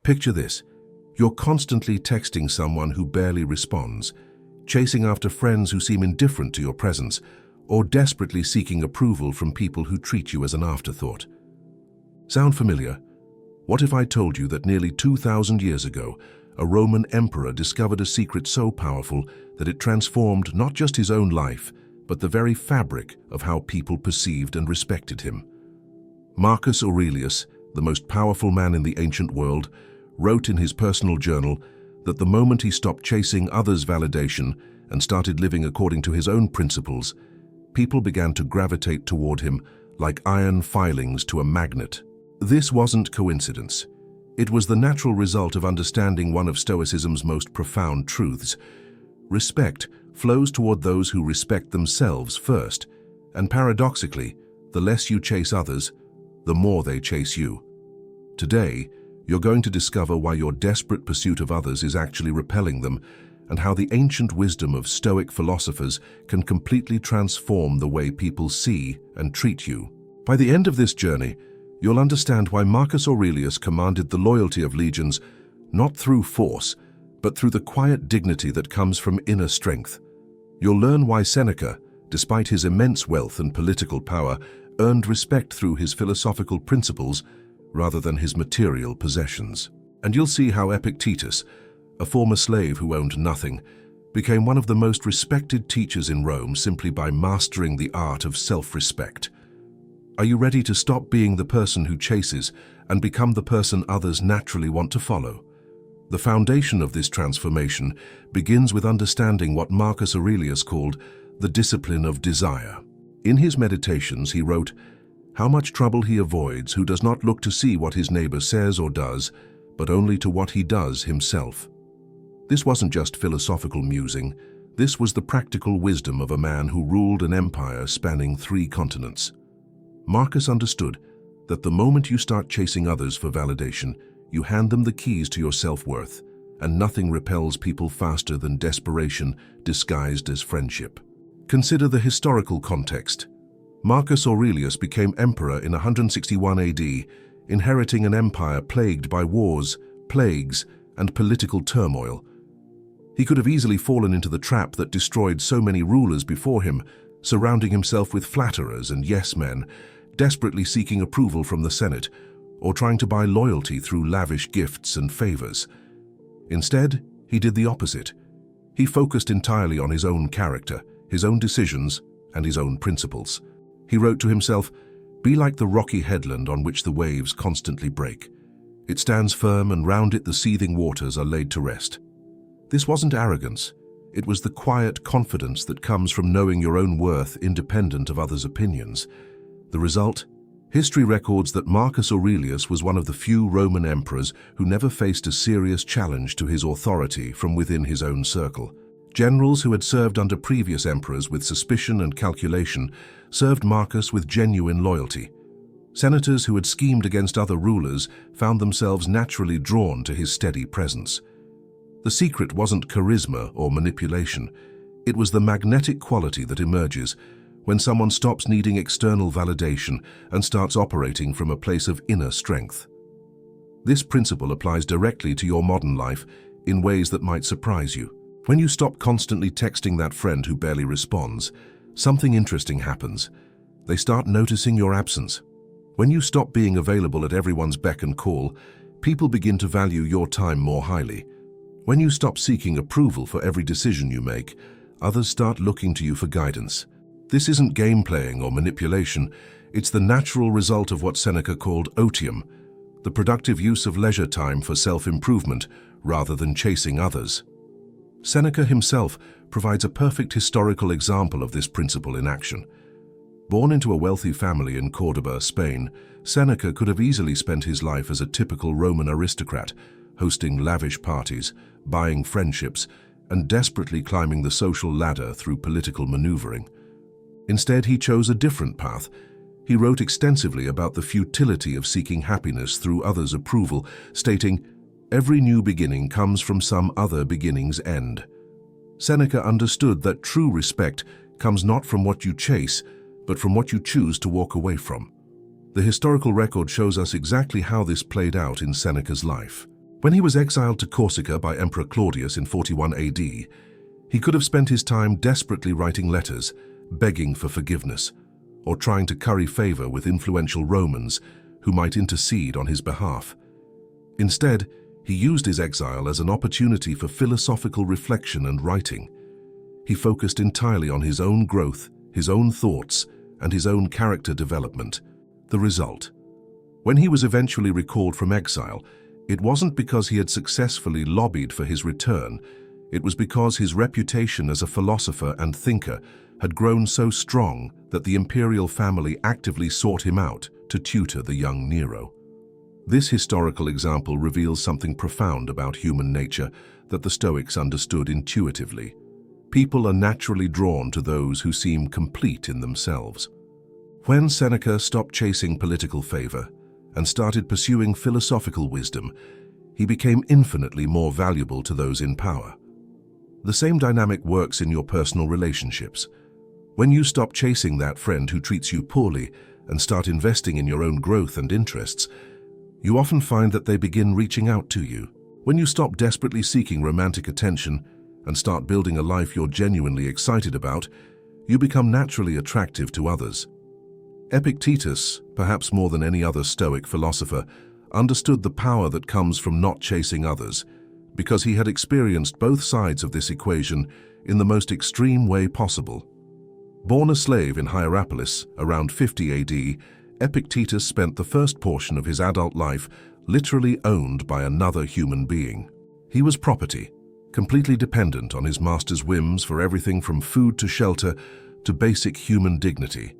Picture this. You're constantly texting someone who barely responds, chasing after friends who seem indifferent to your presence, or desperately seeking approval from people who treat you as an afterthought. Sound familiar? What if I told you that nearly 2,000 years ago, a Roman emperor discovered a secret so powerful that it transformed not just his own life, but the very fabric of how people perceived and respected him? Marcus Aurelius, the most powerful man in the ancient world, wrote in his personal journal that the moment he stopped chasing others' validation and started living according to his own principles, people began to gravitate toward him like iron filings to a magnet. This wasn't coincidence. It was the natural result of understanding one of Stoicism's most profound truths. Respect flows toward those who respect themselves first, and paradoxically, the less you chase others, the more they chase you. Today, you're going to discover why your desperate pursuit of others is actually repelling them, and how the ancient wisdom of Stoic philosophers can completely transform the way people see and treat you. By the end of this journey, you'll understand why Marcus Aurelius commanded the loyalty of legions not through force, but through the quiet dignity that comes from inner strength. You'll learn why Seneca, despite his immense wealth and political power, earned respect through his philosophical principles rather than his material possessions. And you'll see how Epictetus, a former slave who owned nothing, became one of the most respected teachers in Rome simply by mastering the art of self-respect. Are you ready to stop being the person who chases and become the person others naturally want to follow? The foundation of this transformation begins with understanding what Marcus Aurelius called the discipline of desire. In his meditations, he wrote, "How much trouble he avoids who does not look to see what his neighbor says or does, but only to what he does himself." This wasn't just philosophical musing. This was the practical wisdom of a man who ruled an empire spanning 3 continents. Marcus understood that the moment you start chasing others for validation, you hand them the keys to your self-worth, and nothing repels people faster than desperation disguised as friendship. Consider the historical context. Marcus Aurelius became emperor in 161 AD, inheriting an empire plagued by wars, plagues, and political turmoil. He could have easily fallen into the trap that destroyed so many rulers before him, surrounding himself with flatterers and yes-men, desperately seeking approval from the Senate, or trying to buy loyalty through lavish gifts and favors. Instead, he did the opposite. He focused entirely on his own character, his own decisions, and his own principles. He wrote to himself, "Be like the rocky headland on which the waves constantly break. It stands firm, and round it the seething waters are laid to rest." This wasn't arrogance. It was the quiet confidence that comes from knowing your own worth independent of others' opinions. The result? History records that Marcus Aurelius was one of the few Roman emperors who never faced a serious challenge to his authority from within his own circle. Generals who had served under previous emperors with suspicion and calculation served Marcus with genuine loyalty. Senators who had schemed against other rulers found themselves naturally drawn to his steady presence. The secret wasn't charisma or manipulation. It was the magnetic quality that emerges when someone stops needing external validation and starts operating from a place of inner strength. This principle applies directly to your modern life in ways that might surprise you. When you stop constantly texting that friend who barely responds, something interesting happens. They start noticing your absence. When you stop being available at everyone's beck and call, people begin to value your time more highly. When you stop seeking approval for every decision you make, others start looking to you for guidance. This isn't game playing or manipulation. It's the natural result of what Seneca called otium, the productive use of leisure time for self-improvement rather than chasing others. Seneca himself provides a perfect historical example of this principle in action. Born into a wealthy family in Córdoba, Spain, Seneca could have easily spent his life as a typical Roman aristocrat, hosting lavish parties, buying friendships, and desperately climbing the social ladder through political maneuvering. Instead, he chose a different path. He wrote extensively about the futility of seeking happiness through others' approval, stating, "Every new beginning comes from some other beginning's end." Seneca understood that true respect comes not from what you chase, but from what you choose to walk away from. The historical record shows us exactly how this played out in Seneca's life. When he was exiled to Corsica by Emperor Claudius in 41 AD, he could have spent his time desperately writing letters, begging for forgiveness, or trying to curry favor with influential Romans who might intercede on his behalf. Instead, he used his exile as an opportunity for philosophical reflection and writing. He focused entirely on his own growth, his own thoughts, and his own character development. The result: when he was eventually recalled from exile, it wasn't because he had successfully lobbied for his return. It was because his reputation as a philosopher and thinker had grown so strong that the imperial family actively sought him out to tutor the young Nero. This historical example reveals something profound about human nature that the Stoics understood intuitively. People are naturally drawn to those who seem complete in themselves. When Seneca stopped chasing political favor and started pursuing philosophical wisdom, he became infinitely more valuable to those in power. The same dynamic works in your personal relationships. When you stop chasing that friend who treats you poorly and start investing in your own growth and interests, you often find that they begin reaching out to you. When you stop desperately seeking romantic attention and start building a life you're genuinely excited about, you become naturally attractive to others. Epictetus, perhaps more than any other Stoic philosopher, understood the power that comes from not chasing others, because he had experienced both sides of this equation in the most extreme way possible. Born a slave in Hierapolis around 50 AD, Epictetus spent the first portion of his adult life literally owned by another human being. He was property, completely dependent on his master's whims for everything from food to shelter to basic human dignity.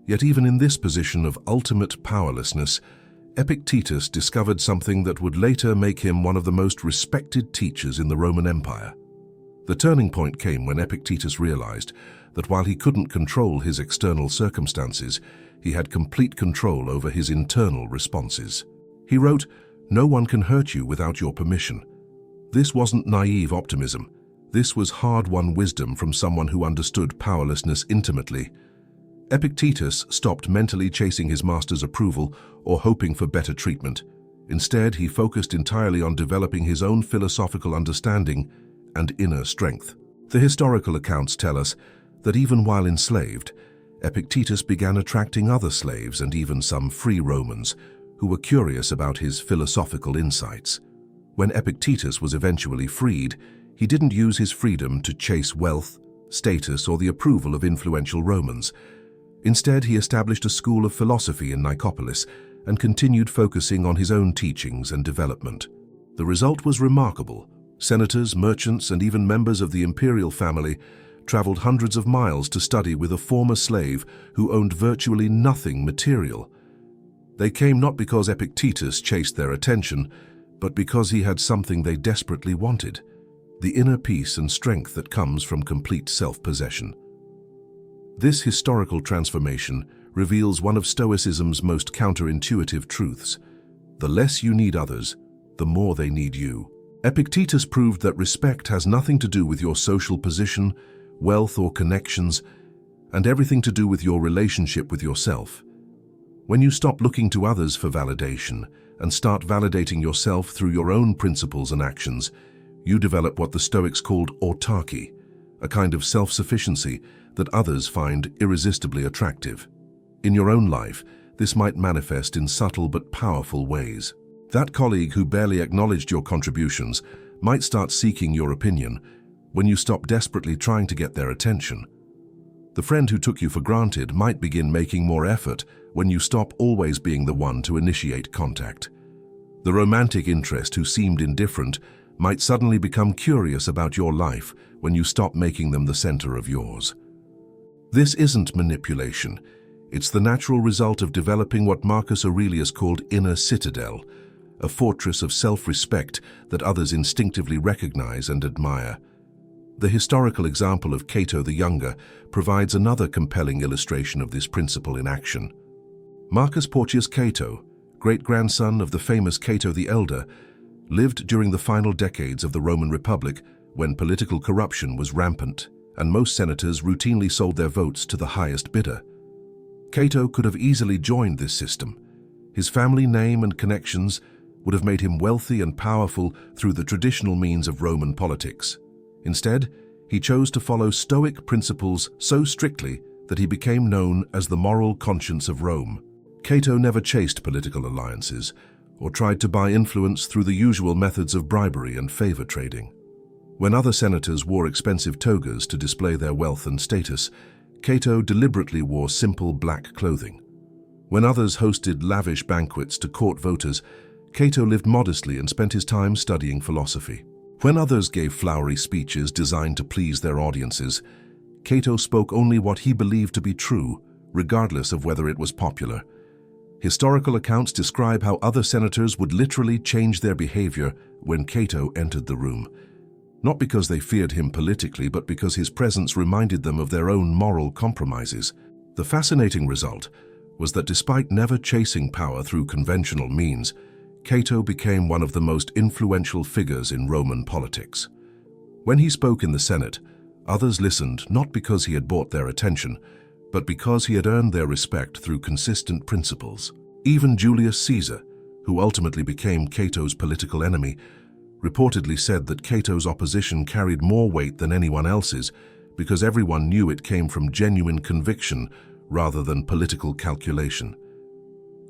Yet even in this position of ultimate powerlessness, Epictetus discovered something that would later make him one of the most respected teachers in the Roman Empire. The turning point came when Epictetus realized that while he couldn't control his external circumstances, he had complete control over his internal responses. He wrote, "No one can hurt you without your permission." This wasn't naive optimism. This was hard-won wisdom from someone who understood powerlessness intimately. Epictetus stopped mentally chasing his master's approval or hoping for better treatment. Instead, he focused entirely on developing his own philosophical understanding and inner strength. The historical accounts tell us that even while enslaved, Epictetus began attracting other slaves and even some free Romans who were curious about his philosophical insights. When Epictetus was eventually freed, he didn't use his freedom to chase wealth, status, or the approval of influential Romans. Instead, he established a school of philosophy in Nicopolis and continued focusing on his own teachings and development. The result was remarkable. Senators, merchants, and even members of the imperial family traveled hundreds of miles to study with a former slave who owned virtually nothing material. They came not because Epictetus chased their attention, but because he had something they desperately wanted: the inner peace and strength that comes from complete self-possession. This historical transformation reveals one of Stoicism's most counterintuitive truths: the less you need others, the more they need you. Epictetus proved that respect has nothing to do with your social position, wealth, or connections, and everything to do with your relationship with yourself. When you stop looking to others for validation and start validating yourself through your own principles and actions, you develop what the Stoics called autarky, a kind of self-sufficiency that others find irresistibly attractive. In your own life, this might manifest in subtle but powerful ways. That colleague who barely acknowledged your contributions might start seeking your opinion when you stop desperately trying to get their attention. The friend who took you for granted might begin making more effort when you stop always being the one to initiate contact. The romantic interest who seemed indifferent might suddenly become curious about your life when you stop making them the center of yours. This isn't manipulation. It's the natural result of developing what Marcus Aurelius called inner citadel, a fortress of self-respect that others instinctively recognize and admire. The historical example of Cato the Younger provides another compelling illustration of this principle in action. Marcus Porcius Cato, great-grandson of the famous Cato the Elder, lived during the final decades of the Roman Republic when political corruption was rampant and most senators routinely sold their votes to the highest bidder. Cato could have easily joined this system. His family name and connections would have made him wealthy and powerful through the traditional means of Roman politics. Instead, he chose to follow Stoic principles so strictly that he became known as the moral conscience of Rome. Cato never chased political alliances or tried to buy influence through the usual methods of bribery and favor trading. When other senators wore expensive togas to display their wealth and status, Cato deliberately wore simple black clothing. When others hosted lavish banquets to court voters, Cato lived modestly and spent his time studying philosophy. When others gave flowery speeches designed to please their audiences, Cato spoke only what he believed to be true, regardless of whether it was popular. Historical accounts describe how other senators would literally change their behavior when Cato entered the room. Not because they feared him politically, but because his presence reminded them of their own moral compromises. The fascinating result was that despite never chasing power through conventional means, Cato became one of the most influential figures in Roman politics. When he spoke in the Senate, others listened not because he had bought their attention, but because he had earned their respect through consistent principles. Even Julius Caesar, who ultimately became Cato's political enemy, reportedly said that Cato's opposition carried more weight than anyone else's because everyone knew it came from genuine conviction rather than political calculation.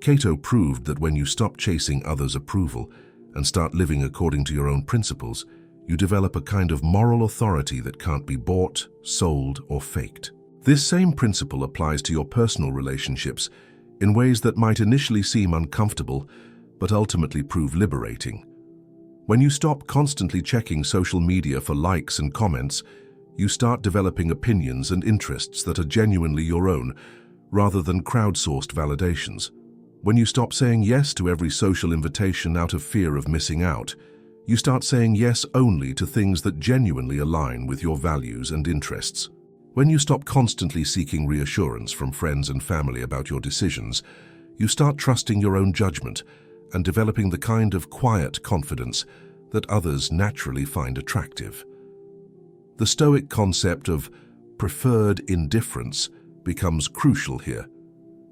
Cato proved that when you stop chasing others' approval and start living according to your own principles, you develop a kind of moral authority that can't be bought, sold, or faked. This same principle applies to your personal relationships in ways that might initially seem uncomfortable, but ultimately prove liberating. When you stop constantly checking social media for likes and comments, you start developing opinions and interests that are genuinely your own, rather than crowdsourced validations. When you stop saying yes to every social invitation out of fear of missing out, you start saying yes only to things that genuinely align with your values and interests. When you stop constantly seeking reassurance from friends and family about your decisions, you start trusting your own judgment and developing the kind of quiet confidence that others naturally find attractive. The Stoic concept of preferred indifference becomes crucial here.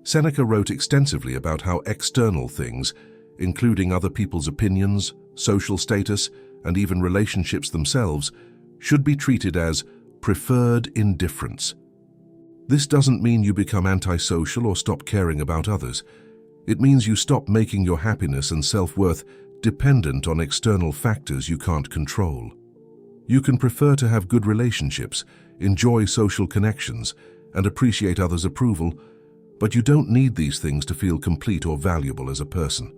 Seneca wrote extensively about how external things, including other people's opinions, social status, and even relationships themselves, should be treated as preferred indifference. This doesn't mean you become antisocial or stop caring about others. It means you stop making your happiness and self-worth dependent on external factors you can't control. You can prefer to have good relationships, enjoy social connections, and appreciate others' approval, but you don't need these things to feel complete or valuable as a person.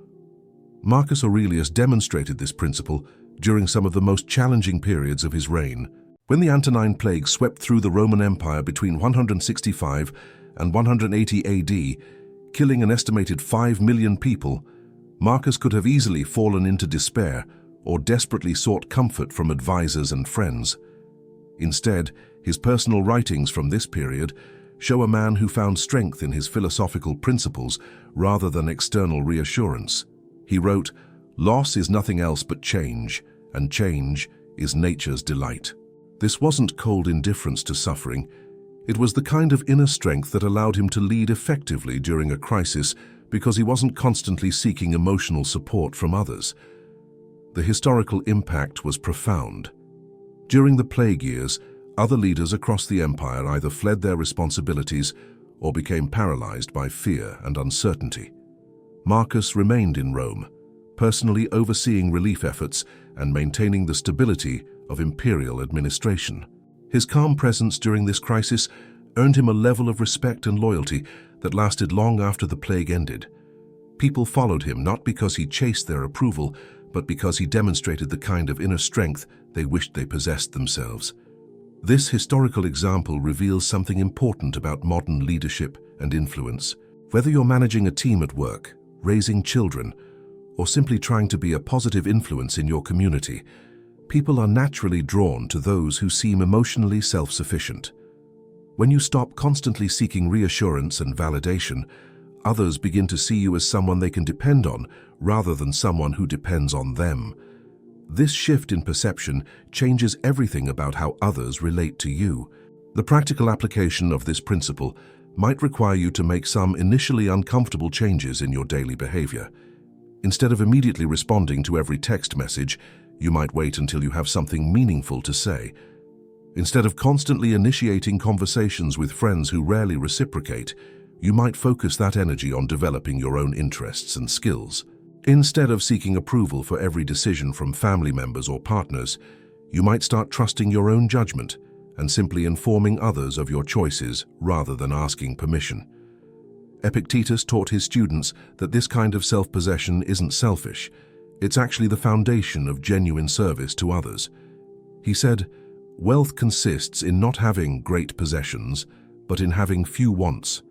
Marcus Aurelius demonstrated this principle during some of the most challenging periods of his reign. When the Antonine Plague swept through the Roman Empire between 165 and 180 AD, killing an estimated 5 million people, Marcus could have easily fallen into despair or desperately sought comfort from advisors and friends. Instead, his personal writings from this period show a man who found strength in his philosophical principles rather than external reassurance. He wrote, "Loss is nothing else but change, and change is nature's delight." This wasn't cold indifference to suffering. It was the kind of inner strength that allowed him to lead effectively during a crisis because he wasn't constantly seeking emotional support from others. The historical impact was profound. During the plague years, other leaders across the empire either fled their responsibilities or became paralyzed by fear and uncertainty. Marcus remained in Rome, personally overseeing relief efforts and maintaining the stability of imperial administration. His calm presence during this crisis earned him a level of respect and loyalty that lasted long after the plague ended. People followed him not because he chased their approval, but because he demonstrated the kind of inner strength they wished they possessed themselves. This historical example reveals something important about modern leadership and influence. Whether you're managing a team at work, raising children, or simply trying to be a positive influence in your community, people are naturally drawn to those who seem emotionally self-sufficient. When you stop constantly seeking reassurance and validation, others begin to see you as someone they can depend on rather than someone who depends on them. This shift in perception changes everything about how others relate to you. The practical application of this principle might require you to make some initially uncomfortable changes in your daily behavior. Instead of immediately responding to every text message, you might wait until you have something meaningful to say. Instead of constantly initiating conversations with friends who rarely reciprocate, you might focus that energy on developing your own interests and skills. Instead of seeking approval for every decision from family members or partners, you might start trusting your own judgment and simply informing others of your choices rather than asking permission. Epictetus taught his students that this kind of self-possession isn't selfish. It's actually the foundation of genuine service to others. He said, "Wealth consists in not having great possessions, but in having few wants."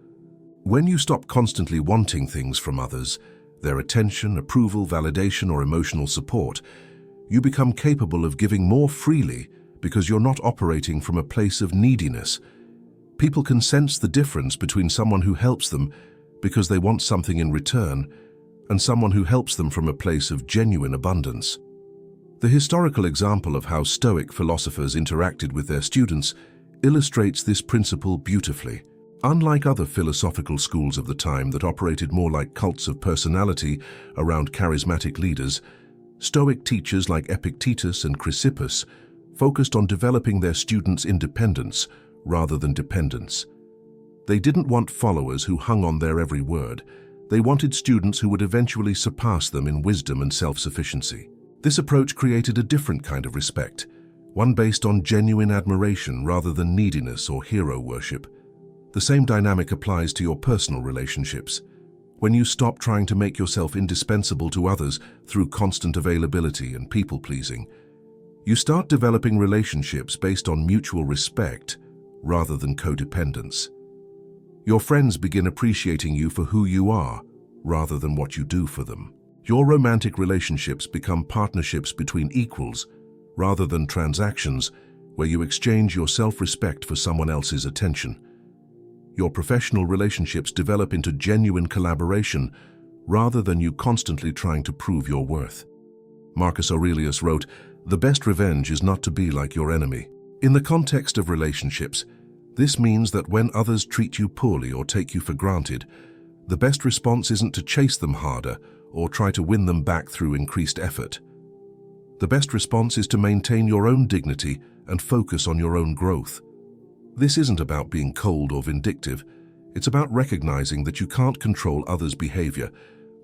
When you stop constantly wanting things from others, their attention, approval, validation, or emotional support, you become capable of giving more freely because you're not operating from a place of neediness. People can sense the difference between someone who helps them because they want something in return and someone who helps them from a place of genuine abundance. The historical example of how Stoic philosophers interacted with their students illustrates this principle beautifully. Unlike other philosophical schools of the time that operated more like cults of personality around charismatic leaders, Stoic teachers like Epictetus and Chrysippus focused on developing their students' independence rather than dependence. They didn't want followers who hung on their every word. They wanted students who would eventually surpass them in wisdom and self-sufficiency. This approach created a different kind of respect, one based on genuine admiration rather than neediness or hero worship. The same dynamic applies to your personal relationships. When you stop trying to make yourself indispensable to others through constant availability and people-pleasing, you start developing relationships based on mutual respect rather than codependence. Your friends begin appreciating you for who you are rather than what you do for them. Your romantic relationships become partnerships between equals rather than transactions where you exchange your self-respect for someone else's attention. Your professional relationships develop into genuine collaboration rather than you constantly trying to prove your worth. Marcus Aurelius wrote, "The best revenge is not to be like your enemy." In the context of relationships, this means that when others treat you poorly or take you for granted, the best response isn't to chase them harder or try to win them back through increased effort. The best response is to maintain your own dignity and focus on your own growth. This isn't about being cold or vindictive. It's about recognizing that you can't control others' behavior,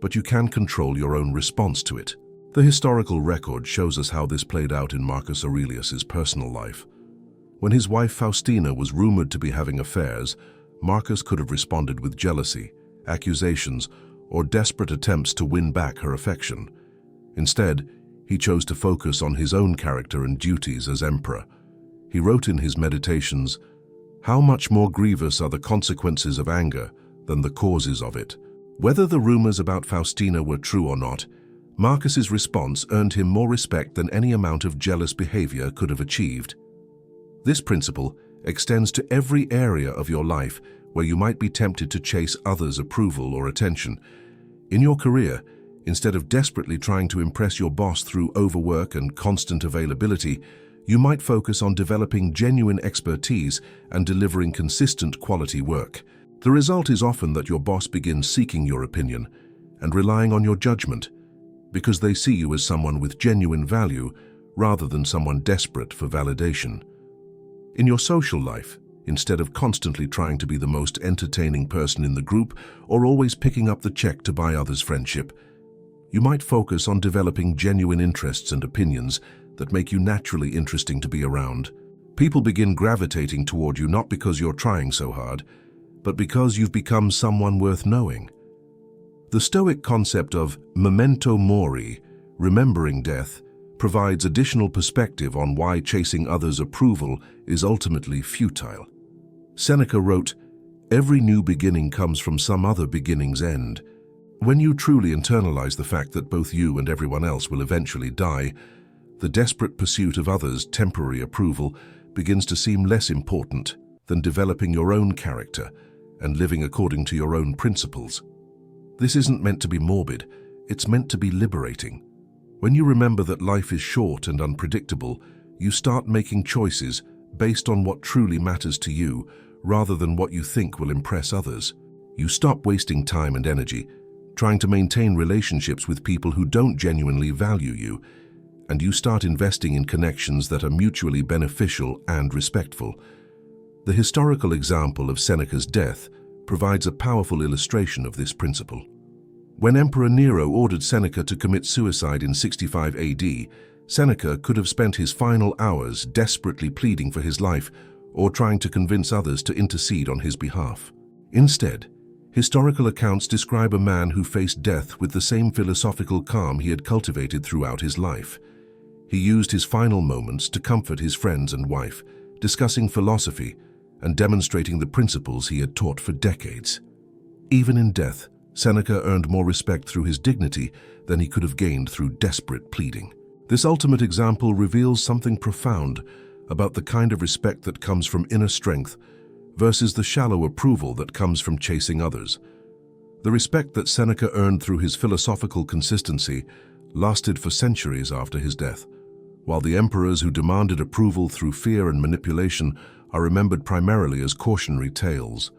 but you can control your own response to it. The historical record shows us how this played out in Marcus Aurelius's personal life. When his wife Faustina was rumored to be having affairs, Marcus could have responded with jealousy, accusations, or desperate attempts to win back her affection. Instead, he chose to focus on his own character and duties as emperor. He wrote in his meditations, "How much more grievous are the consequences of anger than the causes of it." Whether the rumors about Faustina were true or not, Marcus's response earned him more respect than any amount of jealous behavior could have achieved. This principle extends to every area of your life where you might be tempted to chase others' approval or attention. In your career, instead of desperately trying to impress your boss through overwork and constant availability, you might focus on developing genuine expertise and delivering consistent quality work. The result is often that your boss begins seeking your opinion and relying on your judgment because they see you as someone with genuine value rather than someone desperate for validation. In your social life, instead of constantly trying to be the most entertaining person in the group or always picking up the check to buy others' friendship, you might focus on developing genuine interests and opinions that make you naturally interesting to be around. People begin gravitating toward you not because you're trying so hard, but because you've become someone worth knowing. The Stoic concept of memento mori, remembering death, provides additional perspective on why chasing others' approval is ultimately futile. Seneca wrote, "Every new beginning comes from some other beginning's end." When you truly internalize the fact that both you and everyone else will eventually die, the desperate pursuit of others' temporary approval begins to seem less important than developing your own character and living according to your own principles. This isn't meant to be morbid, it's meant to be liberating. When you remember that life is short and unpredictable, you start making choices based on what truly matters to you rather than what you think will impress others. You stop wasting time and energy trying to maintain relationships with people who don't genuinely value you, and you start investing in connections that are mutually beneficial and respectful. The historical example of Seneca's death provides a powerful illustration of this principle. When Emperor Nero ordered Seneca to commit suicide in 65 AD, Seneca could have spent his final hours desperately pleading for his life or trying to convince others to intercede on his behalf. Instead, historical accounts describe a man who faced death with the same philosophical calm he had cultivated throughout his life. He used his final moments to comfort his friends and wife, discussing philosophy and demonstrating the principles he had taught for decades. Even in death, Seneca earned more respect through his dignity than he could have gained through desperate pleading. This ultimate example reveals something profound about the kind of respect that comes from inner strength versus the shallow approval that comes from chasing others. The respect that Seneca earned through his philosophical consistency lasted for centuries after his death, while the emperors who demanded approval through fear and manipulation are remembered primarily as cautionary tales.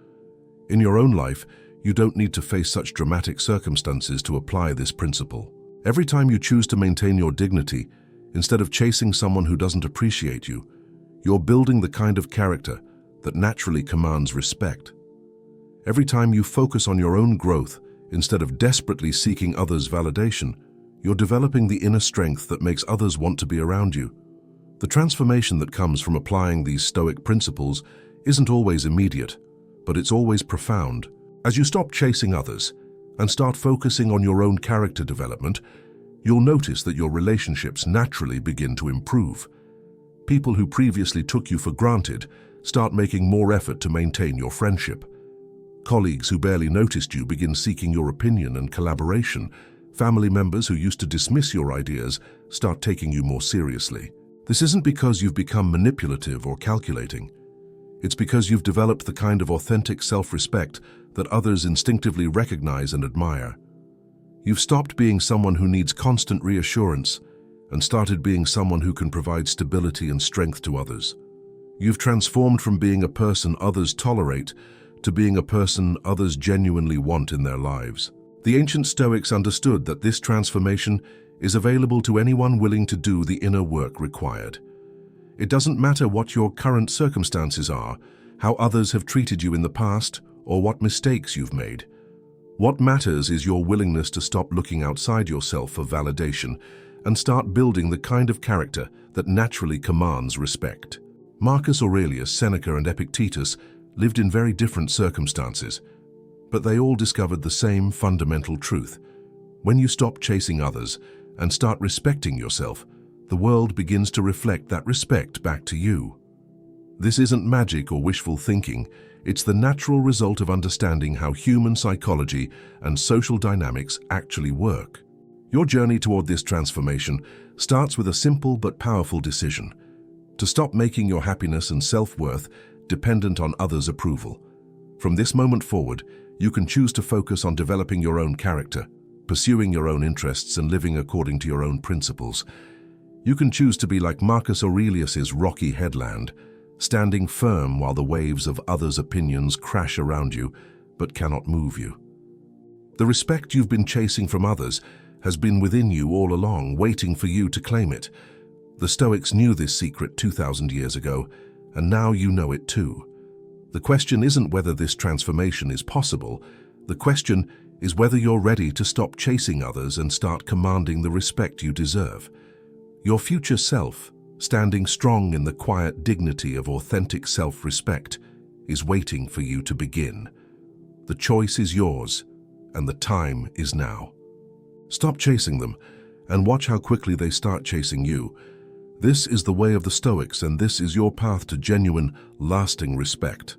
In your own life, you don't need to face such dramatic circumstances to apply this principle. Every time you choose to maintain your dignity, instead of chasing someone who doesn't appreciate you, you're building the kind of character that naturally commands respect. Every time you focus on your own growth, instead of desperately seeking others' validation, you're developing the inner strength that makes others want to be around you. The transformation that comes from applying these Stoic principles isn't always immediate, but it's always profound. As you stop chasing others and start focusing on your own character development, you'll notice that your relationships naturally begin to improve. People who previously took you for granted start making more effort to maintain your friendship. Colleagues who barely noticed you begin seeking your opinion and collaboration. Family members who used to dismiss your ideas start taking you more seriously. This isn't because you've become manipulative or calculating. It's because you've developed the kind of authentic self-respect that others instinctively recognize and admire. You've stopped being someone who needs constant reassurance and started being someone who can provide stability and strength to others. You've transformed from being a person others tolerate to being a person others genuinely want in their lives. The ancient Stoics understood that this transformation is available to anyone willing to do the inner work required. It doesn't matter what your current circumstances are, how others have treated you in the past, or what mistakes you've made. What matters is your willingness to stop looking outside yourself for validation and start building the kind of character that naturally commands respect. Marcus Aurelius, Seneca, and Epictetus lived in very different circumstances, but they all discovered the same fundamental truth. When you stop chasing others and start respecting yourself, the world begins to reflect that respect back to you. This isn't magic or wishful thinking. It's the natural result of understanding how human psychology and social dynamics actually work. Your journey toward this transformation starts with a simple but powerful decision: to stop making your happiness and self-worth dependent on others' approval. From this moment forward, you can choose to focus on developing your own character, pursuing your own interests, and living according to your own principles. You can choose to be like Marcus Aurelius's rocky headland, standing firm while the waves of others' opinions crash around you but cannot move you. The respect you've been chasing from others has been within you all along, waiting for you to claim it. The Stoics knew this secret 2,000 years ago, and now you know it too. The question isn't whether this transformation is possible. The question is whether you're ready to stop chasing others and start commanding the respect you deserve. Your future self, standing strong in the quiet dignity of authentic self-respect, is waiting for you to begin. The choice is yours, and the time is now. Stop chasing them, and watch how quickly they start chasing you. This is the way of the Stoics, and this is your path to genuine, lasting respect.